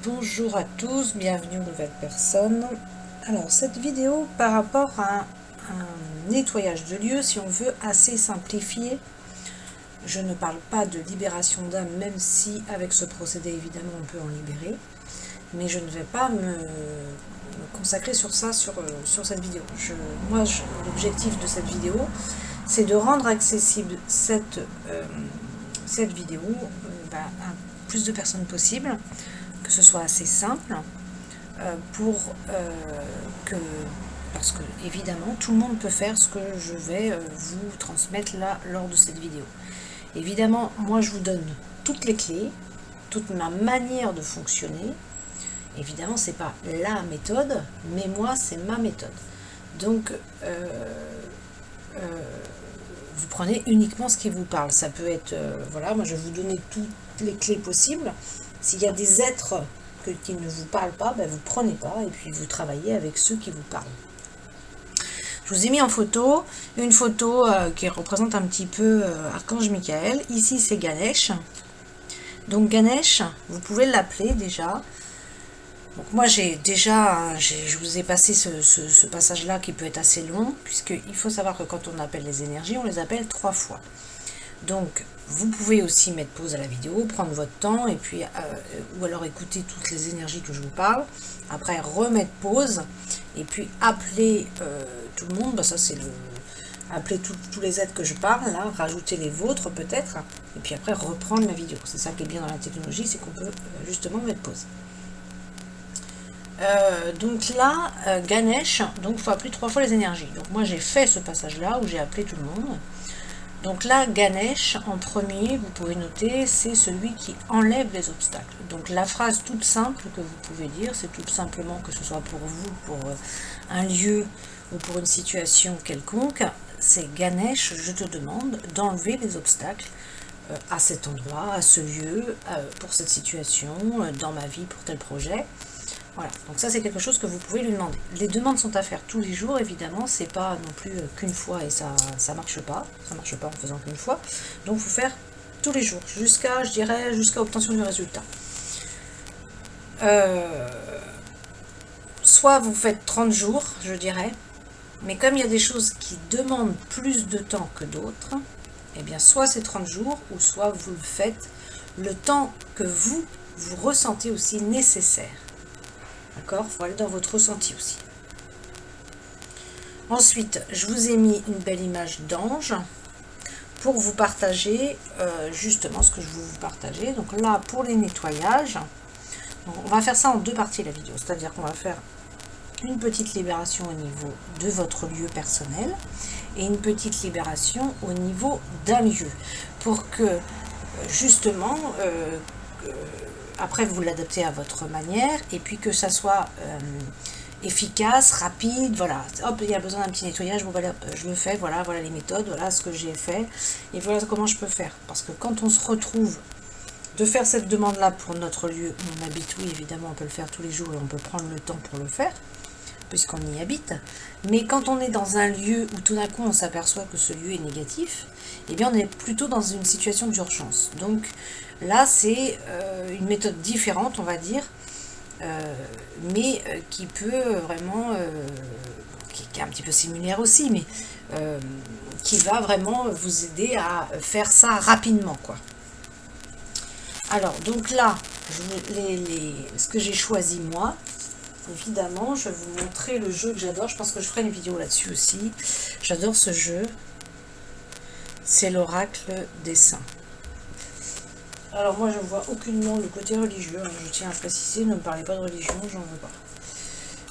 Bonjour à tous, bienvenue aux nouvelles personnes. Alors cette vidéo par rapport à un nettoyage de lieu, si on veut, assez simplifié. Je ne parle pas de libération d'âme, même si avec ce procédé évidemment on peut en libérer. Mais je ne vais pas me consacrer sur ça, sur cette vidéo. L'objectif de cette vidéo, c'est de rendre accessible cette vidéo à plus de personnes possible, que ce soit assez simple, parce que évidemment tout le monde peut faire ce que je vais vous transmettre là lors de cette vidéo. Évidemment, moi je vous donne toutes les clés, toute ma manière de fonctionner. Évidemment, c'est pas la méthode, mais moi c'est ma méthode. Donc vous prenez uniquement ce qui vous parle. Ça peut être, voilà, moi je vais vous donner toutes les clés possibles. S'il y a des êtres qui ne vous parlent pas, ben vous prenez pas et puis vous travaillez avec ceux qui vous parlent. Je vous ai mis en photo une photo qui représente un petit peu Archange Michael. Ici c'est Ganesh. Donc Ganesh, vous pouvez l'appeler déjà. Donc moi je vous ai passé ce passage-là qui peut être assez long, puisqu'il faut savoir que quand on appelle les énergies, on les appelle 3 fois. Donc vous pouvez aussi mettre pause à la vidéo, prendre votre temps, et puis ou alors écouter toutes les énergies que je vous parle. Après remettre pause, et puis appeler tout le monde, ça c'est appeler tous les êtres que je parle, là, rajouter les vôtres peut-être, et puis après reprendre la vidéo. C'est ça qui est bien dans la technologie, c'est qu'on peut justement mettre pause. Donc là, Ganesh, donc il faut appeler 3 fois les énergies. Donc moi j'ai fait ce passage là où j'ai appelé tout le monde. Donc là, Ganesh, en premier, vous pouvez noter, c'est celui qui enlève les obstacles. Donc la phrase toute simple que vous pouvez dire, c'est tout simplement, que ce soit pour vous, pour un lieu ou pour une situation quelconque, c'est Ganesh, je te demande d'enlever les obstacles à cet endroit, à ce lieu, pour cette situation, dans ma vie, pour tel projet. Voilà, donc ça c'est quelque chose que vous pouvez lui demander. Les demandes sont à faire tous les jours, évidemment, c'est pas non plus qu'une fois et ça marche pas en faisant qu'une fois. Donc il faut faire tous les jours, jusqu'à obtention du résultat. Soit vous faites 30 jours, je dirais, mais comme il y a des choses qui demandent plus de temps que d'autres, eh bien soit c'est 30 jours, ou soit vous le faites le temps que vous ressentez aussi nécessaire. D'accord, il faut aller dans votre ressenti aussi. Ensuite, je vous ai mis une belle image d'ange pour vous partager justement ce que je veux vous partager. Donc là, pour les nettoyages, on va faire ça en 2 parties la vidéo. C'est-à-dire qu'on va faire une petite libération au niveau de votre lieu personnel et une petite libération au niveau d'un lieu. Pour que justement... après, vous l'adaptez à votre manière, et puis que ça soit efficace, rapide, voilà. Hop, il y a besoin d'un petit nettoyage, bon, voilà, je le fais, voilà les méthodes, voilà ce que j'ai fait, et voilà comment je peux faire. Parce que quand on se retrouve de faire cette demande-là pour notre lieu où on habite, oui, évidemment, on peut le faire tous les jours, et on peut prendre le temps pour le faire, puisqu'on y habite. Mais quand on est dans un lieu où tout d'un coup on s'aperçoit que ce lieu est négatif, eh bien on est plutôt dans une situation d'urgence. Donc là c'est une méthode différente, on va dire, mais qui peut vraiment, qui est un petit peu similaire aussi, mais qui va vraiment vous aider à faire ça rapidement, quoi. Alors donc là, ce que j'ai choisi moi, évidemment, je vais vous montrer le jeu que j'adore. Je pense que je ferai une vidéo là-dessus aussi. J'adore ce jeu. C'est l'oracle des saints. Alors moi, je ne vois aucunement le côté religieux. Je tiens à préciser, ne me parlez pas de religion, j'en veux pas.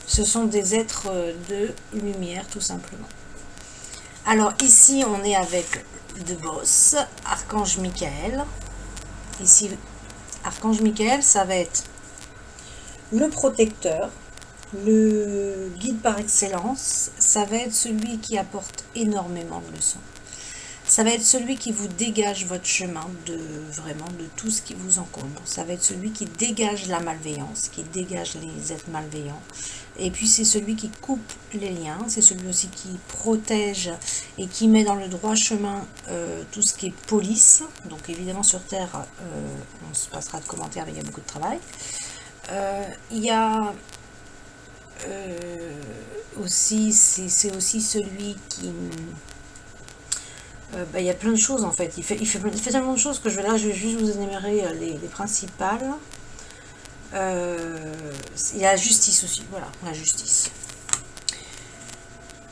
Ce sont des êtres de lumière, tout simplement. Alors ici, on est avec The Boss, Archange Michael. Ici, Archange Michael, ça va être le protecteur, le guide par excellence. Ça va être celui qui apporte énormément de leçons. Ça va être celui qui vous dégage votre chemin de tout ce qui vous encombre. Ça va être celui qui dégage la malveillance, qui dégage les êtres malveillants. Et puis c'est celui qui coupe les liens. C'est celui aussi qui protège et qui met dans le droit chemin tout ce qui est police. Donc évidemment sur Terre, on se passera de commentaires, mais il y a beaucoup de travail. Il y a aussi, c'est aussi celui qui... il y a plein de choses en fait. Il fait tellement de choses que je vais juste vous énumérer les principales. Il y a la justice aussi, voilà, la justice.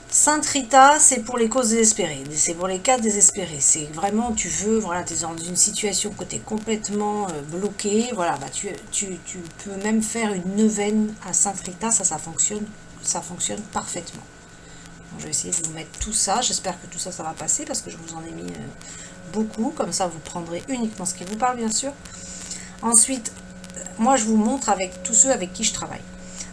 Sainte Rita, c'est pour les causes désespérées, c'est pour les cas désespérés. C'est vraiment, tu veux, voilà, tu es dans une situation que tu es complètement bloqué, voilà, bah, tu peux même faire une neuvaine à Sainte Rita, ça fonctionne parfaitement. Donc, je vais essayer de vous mettre tout ça, j'espère que tout ça, ça va passer, parce que je vous en ai mis beaucoup, comme ça vous prendrez uniquement ce qui vous parle, bien sûr. Ensuite, moi je vous montre avec tous ceux avec qui je travaille.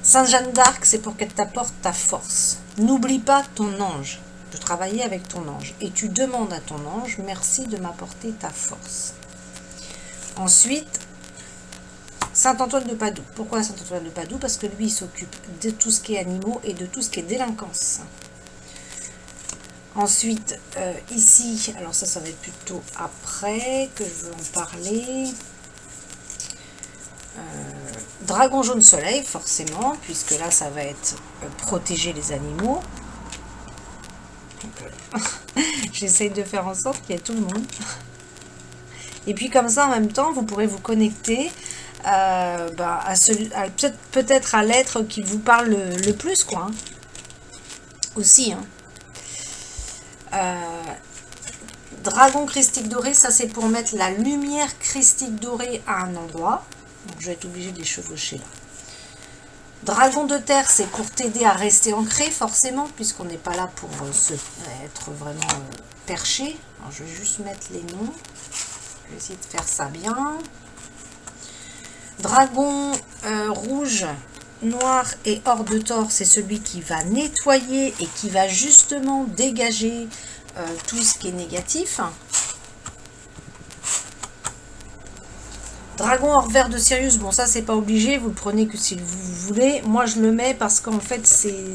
Sainte Jeanne d'Arc, c'est pour qu'elle t'apporte ta force. N'oublie pas ton ange, de travailler avec ton ange. Et tu demandes à ton ange, merci de m'apporter ta force. Ensuite, Saint Antoine de Padoue. Pourquoi Saint Antoine de Padoue? Parce que lui, il s'occupe de tout ce qui est animaux et de tout ce qui est délinquance. Ensuite, ici, alors ça va être plutôt après que je veux en parler. Dragon jaune soleil, forcément, puisque là, ça va être protéger les animaux. J'essaye de faire en sorte qu'il y ait tout le monde. Et puis comme ça, en même temps, vous pourrez vous connecter peut-être à l'être qui vous parle le plus, quoi. Hein. Aussi, hein. Dragon christique doré, ça c'est pour mettre la lumière christique dorée à un endroit. Donc je vais être obligée de les chevaucher là. Dragon de terre, c'est pour t'aider à rester ancré, forcément, puisqu'on n'est pas là pour être vraiment perché. Alors je vais juste mettre les noms. Je vais essayer de faire ça bien. Dragon rouge, noir et hors de tort, c'est celui qui va nettoyer et qui va justement dégager tout ce qui est négatif. Dragon hors vert de Sirius, bon ça c'est pas obligé, vous le prenez que si vous voulez. Moi je le mets parce qu'en fait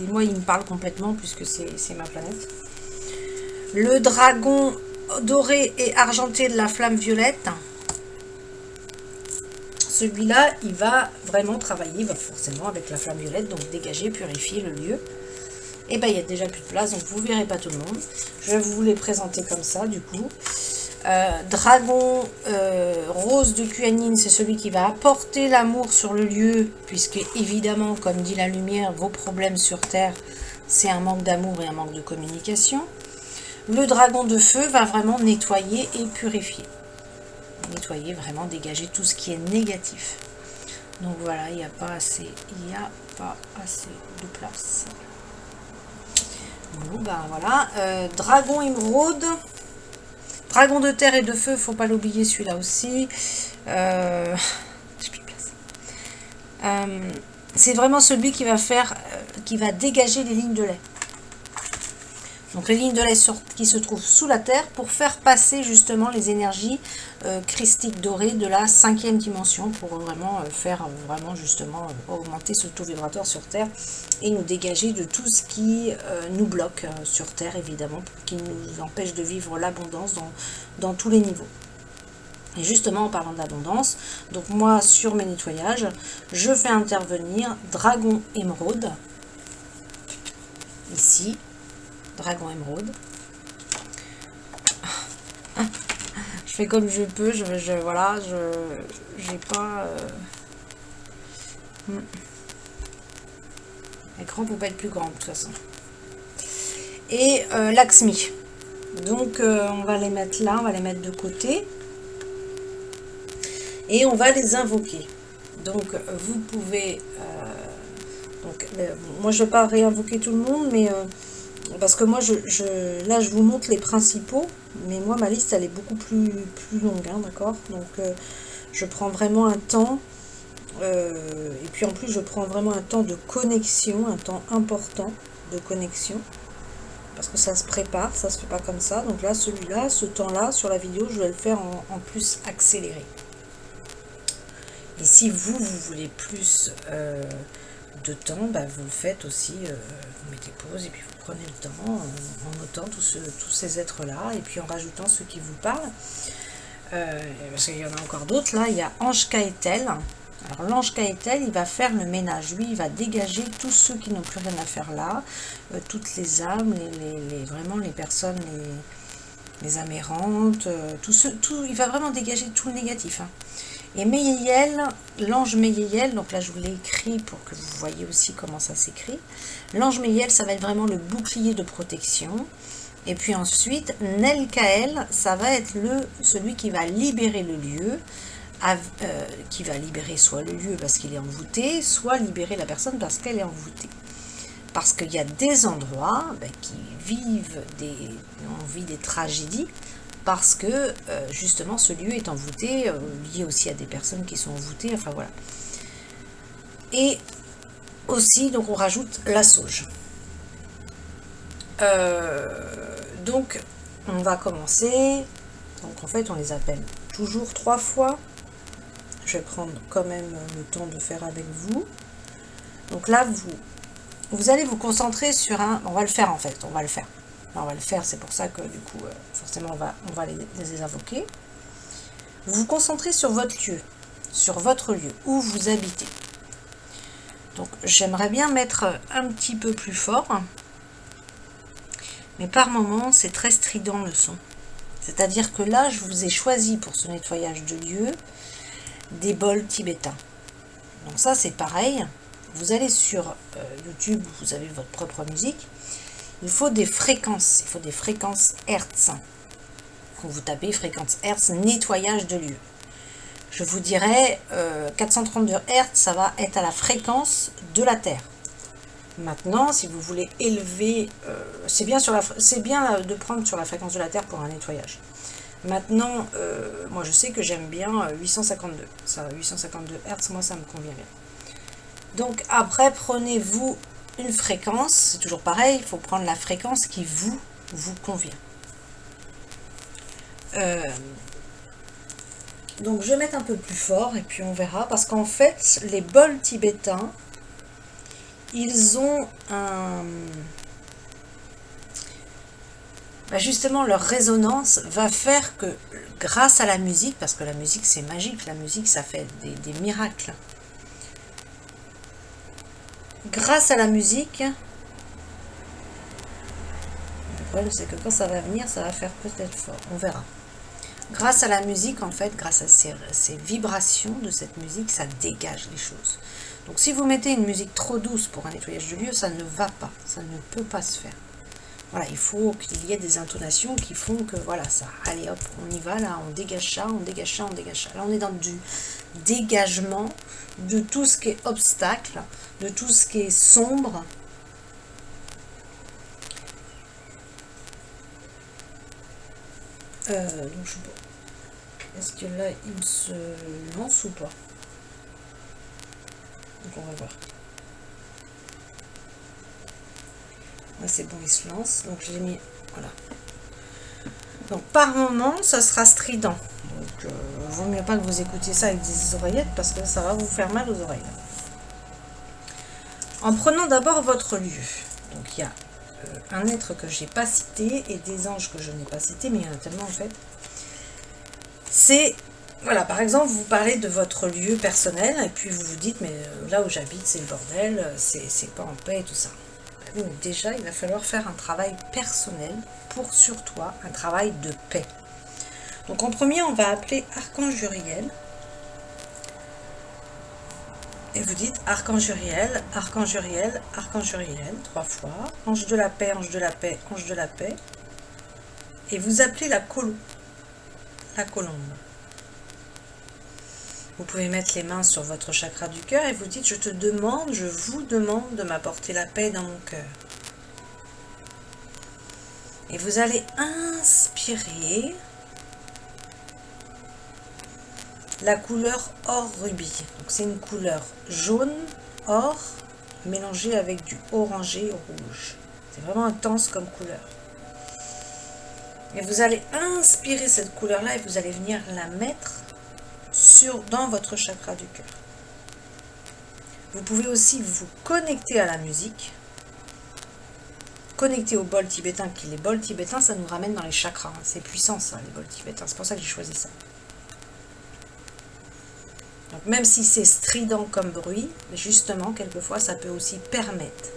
moi il me parle complètement puisque c'est ma planète. Le dragon doré et argenté de la flamme violette. Celui-là il va vraiment travailler forcément avec la flamme violette, donc dégager, purifier le lieu. Et ben il y a déjà plus de place, donc vous verrez pas tout le monde. Je vais vous les présenter comme ça du coup. Dragon rose de Kuan-Yin, c'est celui qui va apporter l'amour sur le lieu, puisque évidemment, comme dit la lumière, vos problèmes sur Terre, c'est un manque d'amour et un manque de communication. Le dragon de feu va vraiment nettoyer et purifier. Nettoyer, vraiment dégager tout ce qui est négatif. Donc voilà, il n'y a pas assez de place. Bon, ben voilà. Dragon émeraude. Dragon de terre et de feu, faut pas l'oublier celui-là aussi. J'ai plus de place. C'est vraiment celui qui va qui va dégager les lignes de lait. Donc les lignes de lait qui se trouvent sous la terre pour faire passer justement les énergies christiques dorées de la 5e dimension pour vraiment justement augmenter ce taux vibratoire sur Terre et nous dégager de tout ce qui nous bloque sur Terre évidemment, qui nous empêche de vivre l'abondance dans tous les niveaux. Et justement en parlant d'abondance, donc moi sur mes nettoyages, je fais intervenir Dragon émeraude, ici, Dragon émeraude. Je fais comme je peux, voilà, j'ai pas... L'écran peut pas être plus grand de toute façon. Et Lakshmi. Donc on va les mettre là, on va les mettre de côté. Et on va les invoquer. Donc vous pouvez... moi je ne vais pas réinvoquer tout le monde, mais... parce que moi, là, je vous montre les principaux, mais moi, ma liste, elle est beaucoup plus longue, hein, d'accord? Donc, je prends vraiment un temps, et puis en plus, je prends vraiment un temps de connexion, un temps important de connexion, parce que ça se prépare, ça se fait pas comme ça. Donc là, celui-là, ce temps-là, sur la vidéo, je vais le faire en plus accéléré. Et si vous voulez plus... de temps, bah, vous le faites aussi, vous mettez pause et puis vous prenez le temps en notant tous ces êtres là et puis en rajoutant ceux qui vous parlent, parce qu'il y en a encore d'autres là. Il y a Ange Kaetel, Alors l'ange Kaetel, il va faire le ménage. Lui, il va dégager tous ceux qui n'ont plus rien à faire là, toutes les âmes, vraiment les personnes, les amérantes, il va vraiment dégager tout le négatif. Hein. Et Meyéiel, l'ange Meyéiel, donc là je vous l'ai écrit pour que vous voyez aussi comment ça s'écrit. L'ange Meyéiel, ça va être vraiment le bouclier de protection. Et puis ensuite, Nelkael, ça va être celui qui va libérer le lieu, qui va libérer soit le lieu parce qu'il est envoûté, soit libérer la personne parce qu'elle est envoûtée. Parce qu'il y a des endroits qui on vit des tragédies, parce que justement ce lieu est envoûté, lié aussi à des personnes qui sont envoûtées, enfin voilà. Et aussi, donc on rajoute la sauge. Donc on va commencer, donc en fait on les appelle toujours 3 fois. Je vais prendre quand même le temps de faire avec vous. Donc là vous allez vous concentrer sur on va le faire en fait, on va le faire. On va le faire, c'est pour ça que du coup, forcément, on va les invoquer. Vous vous concentrez sur votre lieu, où vous habitez. Donc, j'aimerais bien mettre un petit peu plus fort, mais par moments, c'est très strident le son. C'est-à-dire que là, je vous ai choisi pour ce nettoyage de lieu des bols tibétains. Donc ça, c'est pareil. Vous allez sur YouTube, vous avez votre propre musique. Il faut des fréquences Hertz. Quand vous tapez fréquence Hertz, nettoyage de lieu. Je vous dirais 432 Hertz, ça va être à la fréquence de la Terre. Maintenant, si vous voulez élever, c'est bien de prendre sur la fréquence de la Terre pour un nettoyage. Maintenant, moi je sais que j'aime bien 852. Ça, 852 Hertz, moi ça me convient bien. Donc après, prenez-vous une fréquence, c'est toujours pareil, il faut prendre la fréquence qui vous convient. Donc je vais mettre un peu plus fort et puis on verra, parce qu'en fait les bols tibétains, ils ont justement leur résonance va faire que grâce à la musique, parce que la musique c'est magique, la musique ça fait des miracles. Grâce à la musique, le problème c'est que quand ça va venir, ça va faire peut-être fort, on verra. Grâce à la musique, en fait, grâce à ces vibrations de cette musique, ça dégage les choses. Donc si vous mettez une musique trop douce pour un nettoyage de lieu, ça ne va pas, ça ne peut pas se faire. Voilà, il faut qu'il y ait des intonations qui font que, voilà, ça, allez hop, on y va, là, on dégage ça, on dégage ça, on dégage ça. Là, on est dans du dégagement de tout ce qui est obstacle, de tout ce qui est sombre. Donc, je sais pas. Est-ce que là, il se lance ou pas? Donc, on va voir. Là, c'est bon, il se lance. Donc, j'ai mis... Voilà. Donc, par moment, ça sera strident. Donc, vaut mieux pas que vous écoutiez ça avec des oreillettes parce que ça va vous faire mal aux oreilles. En prenant d'abord votre lieu. Donc, il y a un être que j'ai pas cité et des anges que je n'ai pas cité, mais il y en a tellement en fait. C'est, voilà, par exemple, vous parlez de votre lieu personnel et puis vous vous dites, mais là où j'habite, c'est le bordel, c'est pas en paix et tout ça. Donc déjà, il va falloir faire un travail personnel pour sur toi, un travail de paix. Donc en premier, on va appeler Archange Uriel. Et vous dites Archange Uriel, Archange Uriel, Archange Uriel, 3 fois. Ange de la paix, ange de la paix, ange de la paix. Et vous appelez la colombe. Vous pouvez mettre les mains sur votre chakra du cœur et vous dites, je vous demande de m'apporter la paix dans mon cœur. Et vous allez inspirer la couleur or rubis. Donc c'est une couleur jaune, or, mélangée avec du orangé rouge. C'est vraiment intense comme couleur. Et vous allez inspirer cette couleur-là et vous allez venir la mettre dans votre chakra du cœur. Vous pouvez aussi vous connecter à la musique, connecter au bol tibétain, les bols tibétains, ça nous ramène dans les chakras. C'est puissant ça, les bols tibétains, c'est pour ça que j'ai choisi ça. Donc même si c'est strident comme bruit, justement, quelquefois, ça peut aussi permettre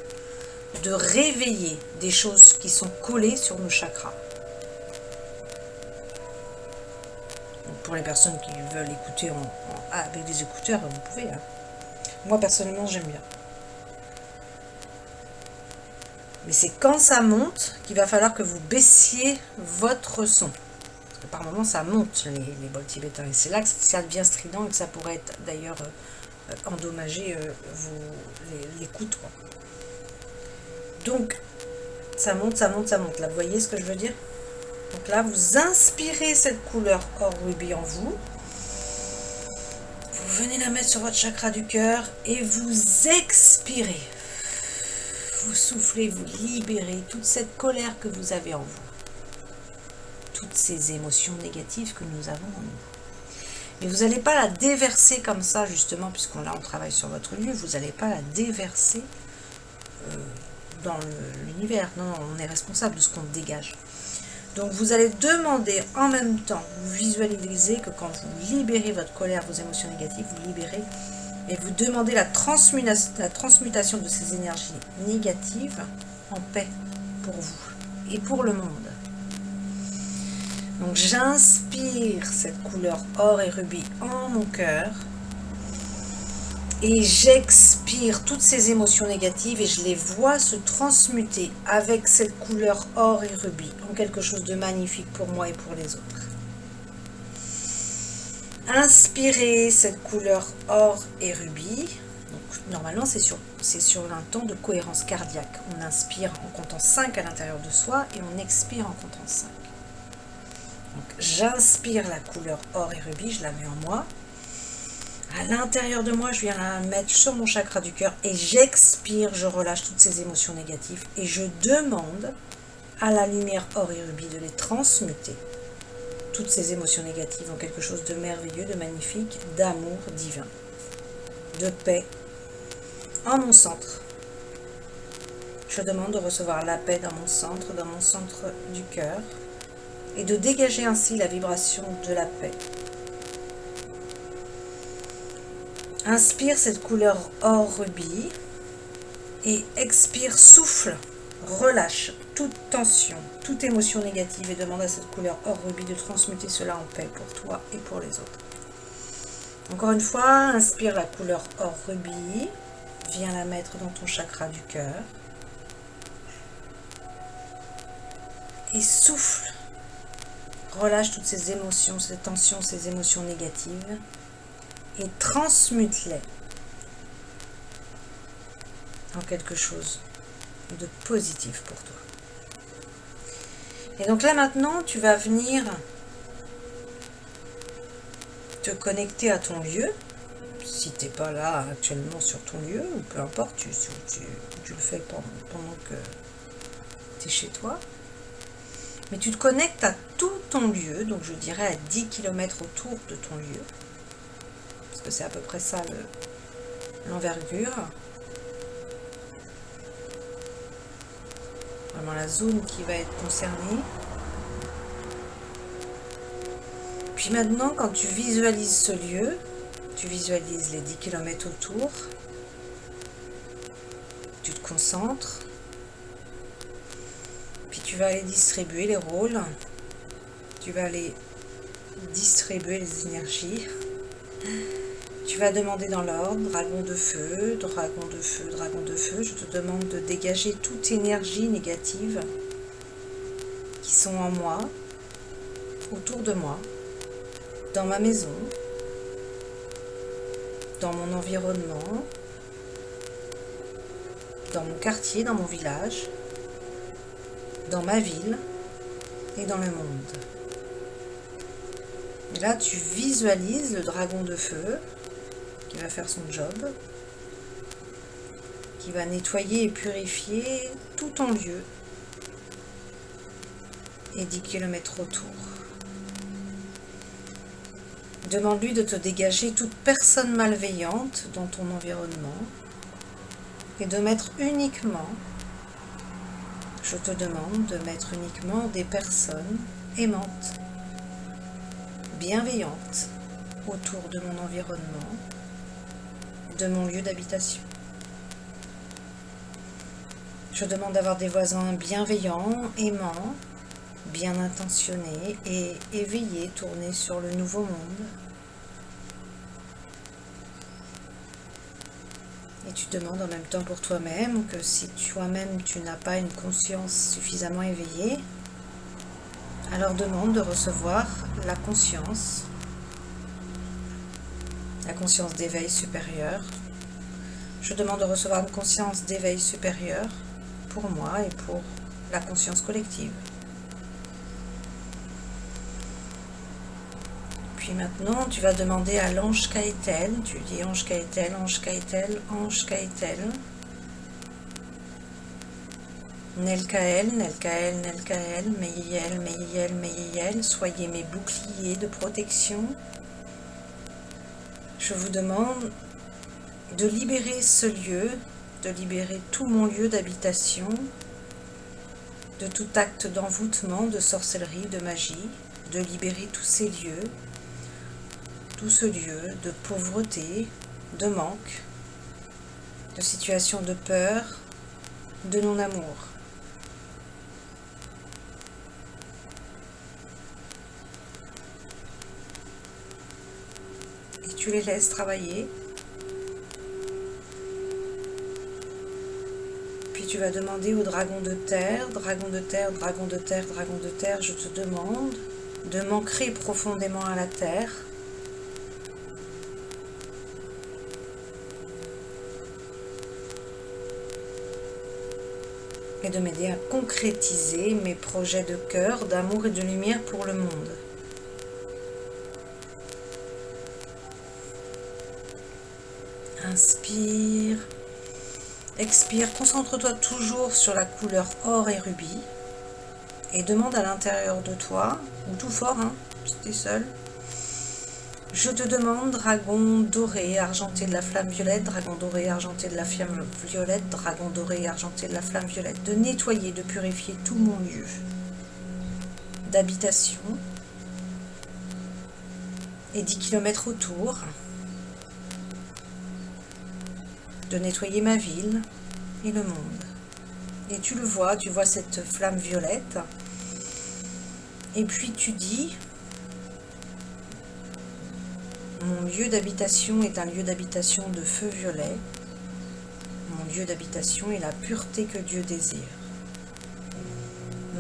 de réveiller des choses qui sont collées sur nos chakras. Donc pour les personnes qui veulent écouter avec des écouteurs, vous pouvez. Hein. Moi, personnellement, j'aime bien. Mais c'est quand ça monte qu'il va falloir que vous baissiez votre son. Parce que par moments, ça monte, les bols tibétains. Et c'est là que ça devient strident et que ça pourrait être d'ailleurs endommager l'écoute. Donc, ça monte, ça monte, ça monte. Là, vous voyez ce que je veux dire? Donc là, vous inspirez cette couleur or rubis en vous. Vous venez la mettre sur votre chakra du cœur et vous expirez. Vous soufflez, vous libérez toute cette colère que vous avez en vous. Toutes ces émotions négatives que nous avons en nous. Mais vous n'allez pas la déverser comme ça, justement, puisqu'on travaille sur votre lieu, vous n'allez pas la déverser dans l'univers. Non, on est responsable de ce qu'on dégage. Donc vous allez demander en même temps, vous visualisez que quand vous libérez votre colère, vos émotions négatives, vous libérez et vous demandez la transmutation de ces énergies négatives en paix pour vous et pour le monde. Donc j'inspire cette couleur or et rubis en mon cœur et j'expire toutes ces émotions négatives et je les vois se transmuter avec cette couleur or et rubis en quelque chose de magnifique pour moi et pour les autres. Inspirez cette couleur or et rubis. Donc, normalement, c'est sur un temps de cohérence cardiaque. On inspire en comptant 5 à l'intérieur de soi et on expire en comptant 5. Donc, j'inspire la couleur or et rubis, je la mets en moi. À l'intérieur de moi, je viens la mettre sur mon chakra du cœur et j'expire, je relâche toutes ces émotions négatives et je demande à la lumière or et rubis de les transmuter. Toutes ces émotions négatives en quelque chose de merveilleux, de magnifique, d'amour divin, de paix en mon centre. Je demande de recevoir la paix dans mon centre du cœur, et de dégager ainsi la vibration de la paix. Inspire cette couleur or rubis et expire, souffle, relâche toute tension, toute émotion négative et demande à cette couleur or rubis de transmuter cela en paix pour toi et pour les autres. Encore une fois, inspire la couleur or rubis, viens la mettre dans ton chakra du cœur et souffle, relâche toutes ces émotions, ces tensions, ces émotions négatives et transmute-les en quelque chose de positif pour toi. Et donc là maintenant, tu vas venir te connecter à ton lieu. Si tu n'es pas là actuellement sur ton lieu, ou peu importe, tu le fais pendant que tu es chez toi. Mais tu te connectes à tout ton lieu, donc je dirais à 10 km autour de ton lieu. Parce que c'est à peu près ça l'envergure. Vraiment la zone qui va être concernée. Puis maintenant, quand tu visualises ce lieu, tu visualises les 10 km autour, tu te concentres, puis tu vas aller distribuer les rôles, tu vas aller distribuer les énergies, tu vas demander dans l'ordre, dragon de feu, dragon de feu, dragon de feu, je te demande de dégager toute énergie négative qui sont en moi, autour de moi, dans ma maison, dans mon environnement, dans mon quartier, dans mon village, dans ma ville et dans le monde. Et là, tu visualises le dragon de feu qui va faire son job, qui va nettoyer et purifier tout ton lieu et 10 km autour. Demande-lui de te dégager toute personne malveillante dans ton environnement et de mettre uniquement, je te demande de mettre uniquement des personnes aimantes, bienveillantes, autour de mon environnement, de mon lieu d'habitation. Je demande d'avoir des voisins bienveillants, aimants, bien intentionnés et éveillés, tournés sur le nouveau monde. Et tu demandes en même temps pour toi-même que si toi-même tu n'as pas une conscience suffisamment éveillée, alors demande de recevoir la conscience d'éveil supérieur. Je demande de recevoir une conscience d'éveil supérieur pour moi et pour la conscience collective. Puis maintenant, tu vas demander à l'ange Kaetel, tu dis ange Kaetel, ange Kaetel, ange Kaetel, Nelkael, Nelkael, Nelkael, Meiel, Meiel, Meiel, soyez mes boucliers de protection. Je vous demande de libérer ce lieu, de libérer tout mon lieu d'habitation, de tout acte d'envoûtement, de sorcellerie, de magie, de libérer tous ces lieux, tout ce lieu de pauvreté, de manque, de situation de peur, de non-amour. Et tu les laisses travailler. Puis tu vas demander au dragon de terre, dragon de terre, dragon de terre, dragon de terre, je te demande de m'ancrer profondément à la terre. Et de m'aider à concrétiser mes projets de cœur, d'amour et de lumière pour le monde. Inspire, expire, concentre-toi toujours sur la couleur or et rubis et demande à l'intérieur de toi, ou tout fort, si tu es seul, je te demande, dragon doré, argenté de la flamme violette, dragon doré, argenté de la flamme violette, dragon doré, argenté de la flamme violette, de nettoyer, de purifier tout mon lieu d'habitation et 10 km autour, de nettoyer ma ville et le monde. Et tu le vois, tu vois cette flamme violette, et puis tu dis... Mon lieu d'habitation est un lieu d'habitation de feu violet. Mon lieu d'habitation est la pureté que Dieu désire.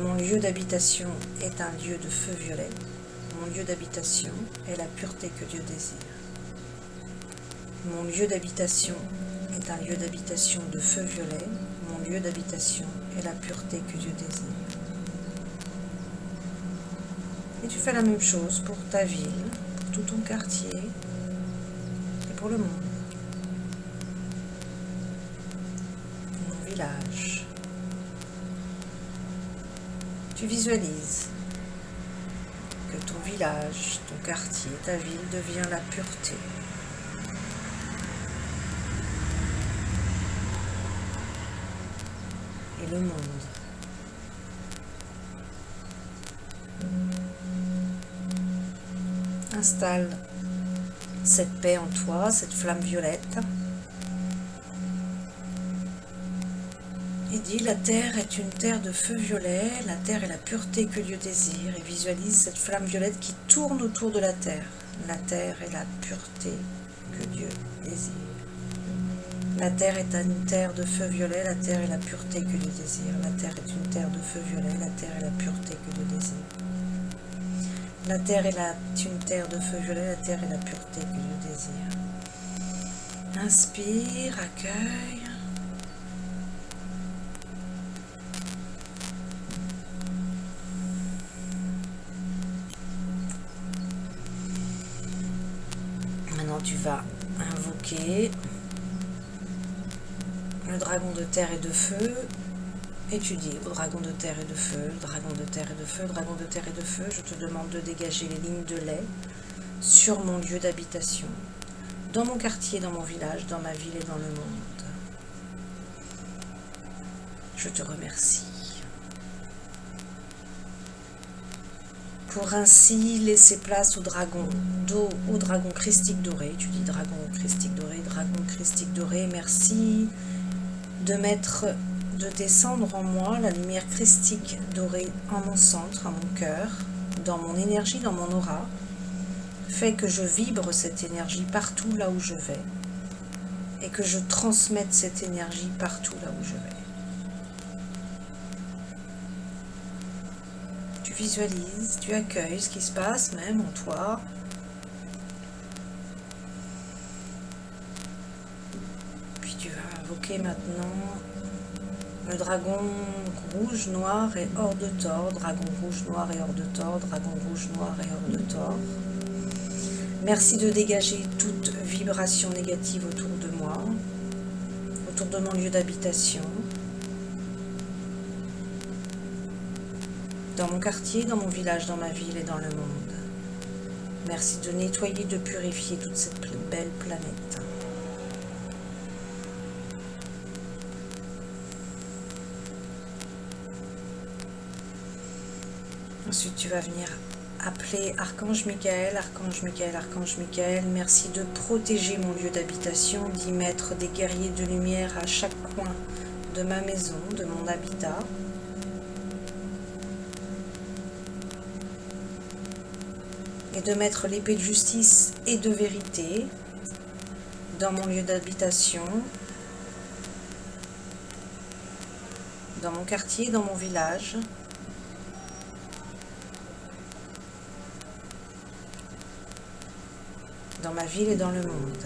Mon lieu d'habitation est un lieu de feu violet. Mon lieu d'habitation est la pureté que Dieu désire. Mon lieu d'habitation est un lieu d'habitation de feu violet. Mon lieu d'habitation est la pureté que Dieu désire. Et tu fais la même chose pour ta ville, tout ton quartier et pour le monde. Mon village. Tu visualises que ton village, ton quartier, ta ville devient la pureté. Et le monde. Installe cette paix en toi, cette flamme violette. Et dis, la terre est une terre de feu violet, la terre est la pureté que Dieu désire. Et visualise cette flamme violette qui tourne autour de la terre. La terre est la pureté que Dieu désire. La terre est une terre de feu violet, la terre est la pureté que Dieu désire. La terre est une terre de feu violet, la terre est la pureté que Dieu désire. La terre est une terre de feu violet, la terre est la pureté que Dieu désire. Inspire, accueille. Maintenant tu vas invoquer le dragon de terre et de feu. Et tu dis au dragon de terre et de feu, dragon de terre et de feu, dragon de terre et de feu, je te demande de dégager les lignes de lait sur mon lieu d'habitation, dans mon quartier, dans mon village, dans ma ville et dans le monde. Je te remercie. Pour ainsi laisser place au dragon christique doré. Tu dis dragon christique doré, merci de descendre en moi la lumière christique dorée en mon centre, en mon cœur, dans mon énergie, dans mon aura, fait que je vibre cette énergie partout là où je vais et que je transmette cette énergie partout là où je vais. Tu visualises, tu accueilles ce qui se passe même en toi. Puis tu vas invoquer maintenant le dragon rouge, noir et hors de tort. Dragon rouge, noir et hors de tort. Dragon rouge, noir et hors de tort. Merci de dégager toute vibration négative autour de moi, autour de mon lieu d'habitation, dans mon quartier, dans mon village, dans ma ville et dans le monde. Merci de nettoyer, de purifier toute cette belle planète. Ensuite, tu vas venir appeler Archange Michael, Archange Michael, Archange Michael. Merci de protéger mon lieu d'habitation, d'y mettre des guerriers de lumière à chaque coin de ma maison, de mon habitat. Et de mettre l'épée de justice et de vérité dans mon lieu d'habitation, dans mon quartier, dans mon village. Dans ma ville et dans le monde.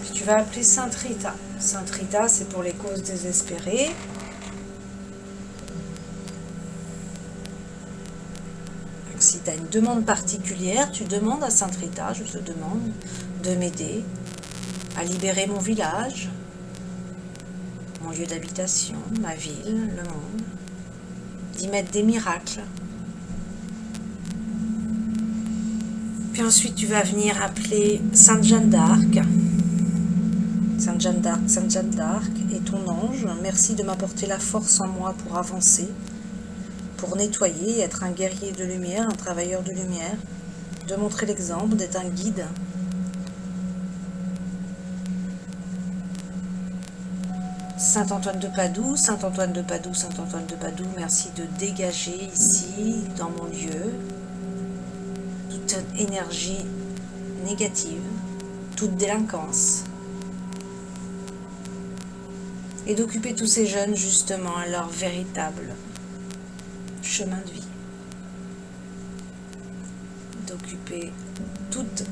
Puis tu vas appeler Sainte Rita. Sainte Rita, c'est pour les causes désespérées. Donc, si tu as une demande particulière, tu demandes à Sainte Rita, je te demande de m'aider à libérer mon village, mon lieu d'habitation, ma ville, le monde. D'y mettre des miracles. Puis ensuite, tu vas venir appeler Sainte Jeanne d'Arc. Sainte Jeanne d'Arc et ton ange. Merci de m'apporter la force en moi pour avancer, pour nettoyer, être un guerrier de lumière, un travailleur de lumière, de montrer l'exemple, d'être un guide. Saint Antoine de Padoue, Saint Antoine de Padoue, Saint Antoine de Padoue, merci de dégager ici, dans mon lieu, toute énergie négative, toute délinquance, et d'occuper tous ces jeunes justement à leur véritable chemin de vie. D'occuper toute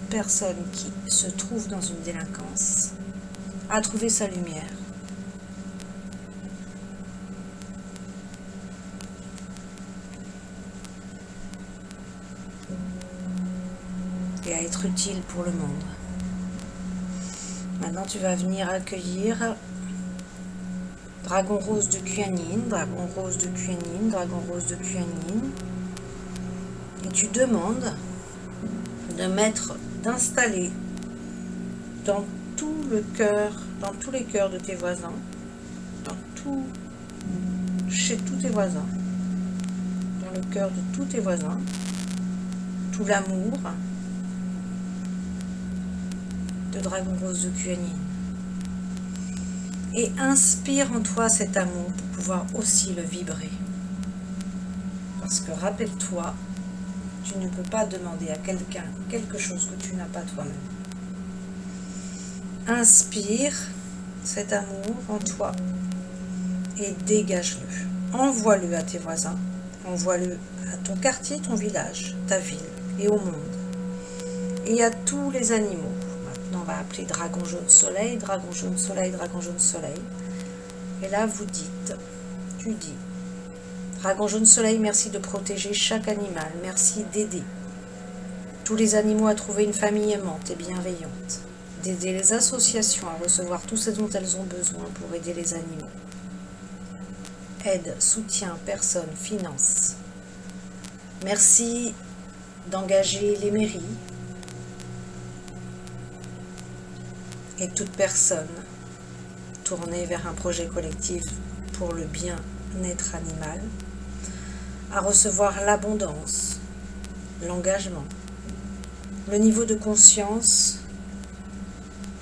personne qui se trouve dans une délinquance à trouver sa lumière. Et à être utile pour le monde. Maintenant, tu vas venir accueillir Dragon Rose de Kuan-Yin, Dragon Rose de Kuan-Yin, Dragon Rose de Kuan-Yin. Et tu demandes d'installer dans tout le cœur, dans tous les cœurs de tes voisins, chez tous tes voisins, dans le cœur de tous tes voisins, tout l'amour de Dragon Rose de Kuan-Yin. Et inspire en toi cet amour pour pouvoir aussi le vibrer. Parce que rappelle-toi, tu ne peux pas demander à quelqu'un quelque chose que tu n'as pas toi-même. Inspire cet amour en toi et dégage-le. Envoie-le à tes voisins, envoie-le à ton quartier, ton village, ta ville et au monde. Et à tous les animaux. Maintenant, on va appeler dragon jaune soleil, dragon jaune soleil, dragon jaune soleil. Et là, tu dis, dragon jaune soleil, merci de protéger chaque animal, merci d'aider tous les animaux à trouver une famille aimante et bienveillante, d'aider les associations à recevoir tout ce dont elles ont besoin pour aider les animaux. Aide, soutien, personne, finance. Merci d'engager les mairies et toute personne, tourner vers un projet collectif pour le bien-être animal, à recevoir l'abondance, l'engagement, le niveau de conscience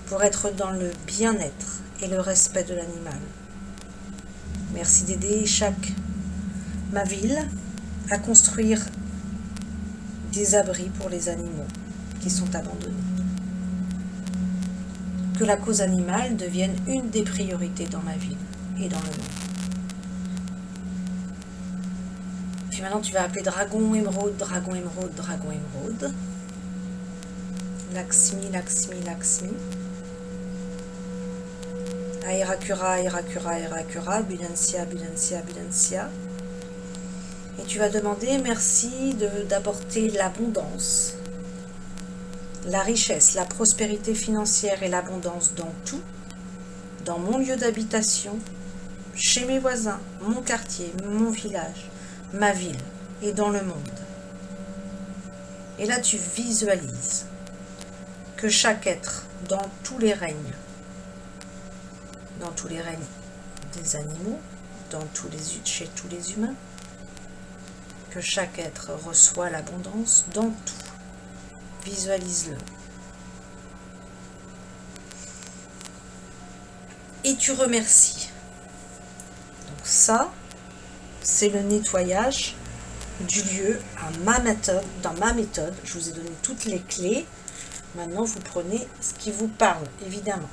pour être dans le bien-être et le respect de l'animal. Merci d'aider ma ville à construire des abris pour les animaux qui sont abandonnés. Que la cause animale devienne une des priorités dans ma ville et dans le monde. Puis maintenant tu vas appeler Dragon Émeraude, Dragon Émeraude, Dragon Émeraude. Lakshmi, Lakshmi, Lakshmi. Aerakura, Aerakura, Aerakura, Budancia, Budancia, Budancia. Et tu vas demander merci d'apporter l'abondance, la richesse, la prospérité financière et l'abondance dans tout, dans mon lieu d'habitation, chez mes voisins, mon quartier, mon village, ma ville et dans le monde. Et là tu visualises que chaque être dans tous les règnes des animaux, chez tous les humains, que chaque être reçoit l'abondance dans tout. Visualise-le. Et tu remercies. Donc ça, c'est le nettoyage du lieu dans ma méthode. Je vous ai donné toutes les clés. Maintenant, vous prenez ce qui vous parle, évidemment.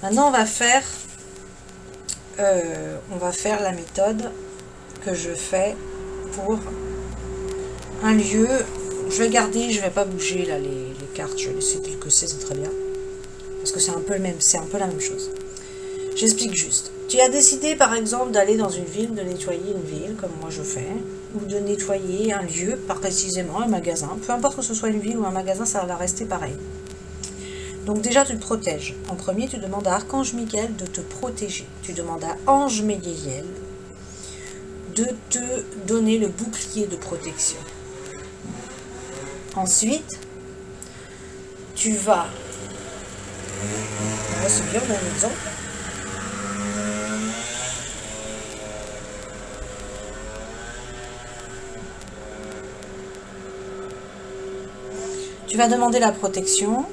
Maintenant, on va faire la méthode que je fais pour un lieu. Je vais garder, je vais pas bouger là les cartes, je vais laisser tel que c'est très bien. Parce que c'est un peu la même chose. J'explique juste. Tu as décidé par exemple d'aller dans une ville, de nettoyer une ville, comme moi je fais, ou de nettoyer un lieu, pas précisément un magasin. Peu importe que ce soit une ville ou un magasin, ça va rester pareil. Donc déjà tu te protèges. En premier, tu demandes à Archange Michael de te protéger. Tu demandes à Ange Médiel de te donner le bouclier de protection. Ensuite, tu vas... Là, c'est bien, on a un exemple. Tu vas demander la protection. Vous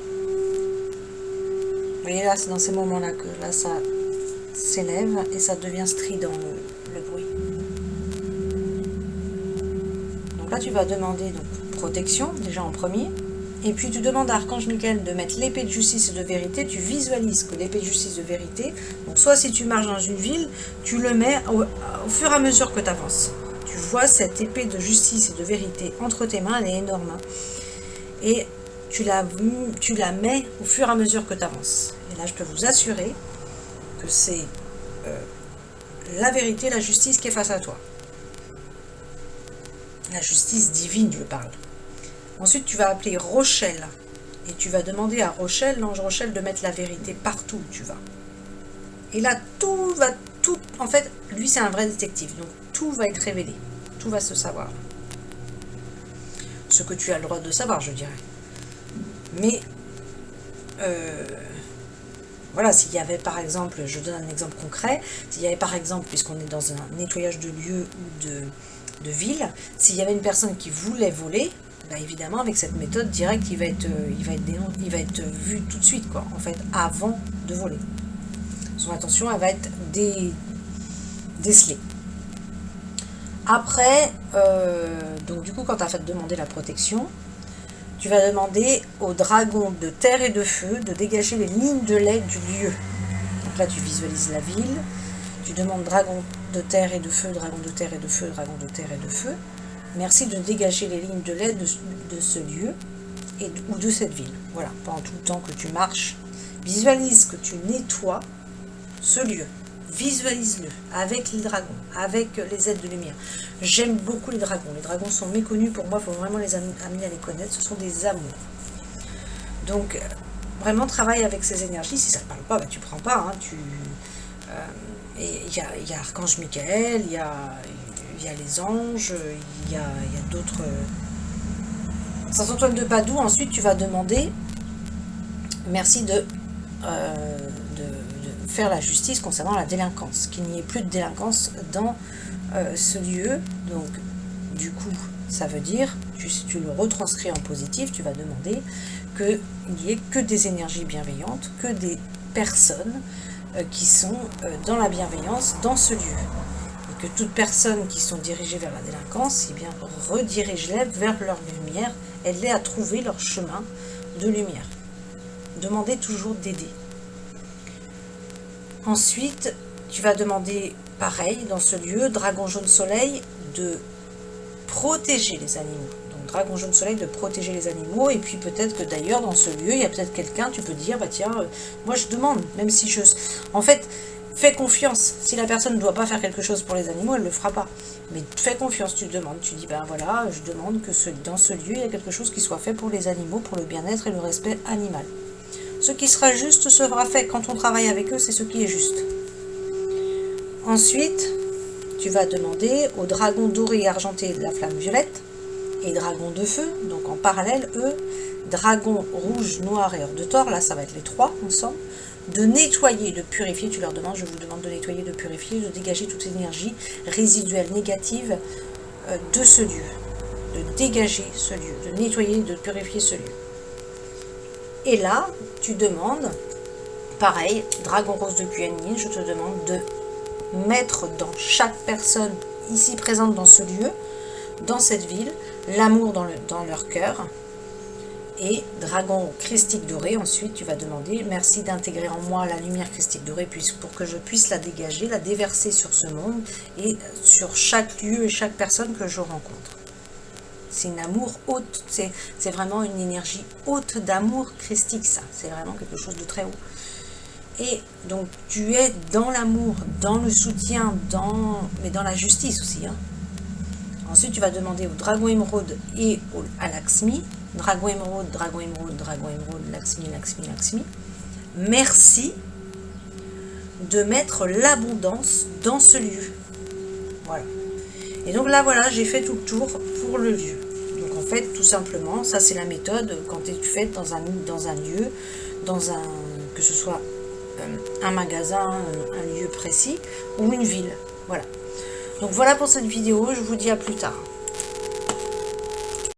voyez là, c'est dans ces moments-là que là, ça s'élève et ça devient strident le bruit. Donc là, tu vas demander protection, déjà en premier. Et puis tu demandes à Archange Michael de mettre l'épée de justice et de vérité. Tu visualises que l'épée de justice et de vérité, donc soit si tu marches dans une ville, tu le mets au fur et à mesure que tu avances. Tu vois cette épée de justice et de vérité entre tes mains, elle est énorme. Et tu la mets au fur et à mesure que tu avances. Et là, je peux vous assurer que c'est la vérité, la justice qui est face à toi. La justice divine, je parle. Ensuite, tu vas appeler Rochelle. Et tu vas demander à Rochelle, l'ange Rochelle, de mettre la vérité partout où tu vas. Et là, tout... En fait, lui, c'est un vrai détective. Donc, tout va être révélé. Tout va se savoir. Ce que tu as le droit de savoir, je dirais. Mais, voilà, s'il y avait par exemple, je donne un exemple concret, s'il y avait par exemple, puisqu'on est dans un nettoyage de lieu ou de ville, s'il y avait une personne qui voulait voler, bah évidemment, avec cette méthode directe, il va être vu tout de suite, quoi, en fait, avant de voler. Son attention, elle va être décelée. Après, donc du coup, quand tu as fait demander la protection, tu vas demander au dragon de terre et de feu de dégager les lignes de lait du lieu. Donc là, tu visualises la ville, tu demandes dragon de terre et de feu, dragon de terre et de feu, dragon de terre et de feu. Merci de dégager les lignes de lait de ce lieu ou de cette ville. Voilà, pendant tout le temps que tu marches, visualise que tu nettoies ce lieu. Visualise-le avec les dragons, avec les aides de lumière. J'aime beaucoup les dragons. Les dragons sont méconnus pour moi, il faut vraiment les amener à les connaître. Ce sont des amours. Donc, vraiment, travaille avec ces énergies. Si ça ne te parle pas, bah, tu ne prends pas. Hein, et il y a Archange Michael, il y a les anges, il y a d'autres... Saint Antoine de Padoue, ensuite, tu vas demander merci faire la justice concernant la délinquance, qu'il n'y ait plus de délinquance dans ce lieu. Donc du coup, ça veut dire, si tu le retranscris en positif, tu vas demander qu'il n'y ait que des énergies bienveillantes, que des personnes qui sont dans la bienveillance dans ce lieu. Et que toutes personnes qui sont dirigées vers la délinquance, eh bien, redirige-les vers leur lumière, aide-les à trouver leur chemin de lumière. Demandez toujours d'aider. Ensuite, tu vas demander, pareil, dans ce lieu, dragon jaune soleil, de protéger les animaux. Donc, dragon jaune soleil, de protéger les animaux. Et puis, peut-être que d'ailleurs, dans ce lieu, il y a peut-être quelqu'un, tu peux dire, bah tiens, moi je demande, même si je... En fait, fais confiance. Si la personne ne doit pas faire quelque chose pour les animaux, elle ne le fera pas. Mais fais confiance, tu demandes. Tu dis, ben voilà, je demande que dans ce lieu, il y a quelque chose qui soit fait pour les animaux, pour le bien-être et le respect animal. Ce qui sera juste sera fait. Quand on travaille avec eux, c'est ce qui est juste. Ensuite, tu vas demander aux dragons dorés et argentés de la flamme violette et dragons de feu, donc en parallèle, eux, dragons rouge, noir et hors de Thor, là ça va être les trois ensemble, de nettoyer, de purifier, tu leur demandes, je vous demande de nettoyer, de purifier, de dégager toute énergie résiduelle négative de ce lieu, de dégager ce lieu, de nettoyer, de purifier ce lieu. Et là, tu demandes, pareil, dragon rose de Kuan-Yin, je te demande de mettre dans chaque personne ici présente dans ce lieu, dans cette ville, l'amour dans leur cœur. Et dragon christique doré, ensuite tu vas demander merci d'intégrer en moi la lumière christique dorée pour que je puisse la dégager, la déverser sur ce monde et sur chaque lieu et chaque personne que je rencontre. C'est une amour haute, c'est vraiment une énergie haute d'amour christique, ça. C'est vraiment quelque chose de très haut. Et donc tu es dans l'amour, dans le soutien, mais dans la justice aussi. Hein. Ensuite tu vas demander au dragon émeraude et à Lakshmi. Dragon émeraude, dragon émeraude, dragon émeraude, Lakshmi, Lakshmi, Lakshmi. Merci de mettre l'abondance dans ce lieu. Voilà. Et donc là, voilà, j'ai fait tout le tour pour le lieu. Donc en fait, tout simplement, ça c'est la méthode quand tu fais dans un lieu, que ce soit un magasin, un lieu précis ou une ville. Voilà. Donc voilà pour cette vidéo, je vous dis à plus tard.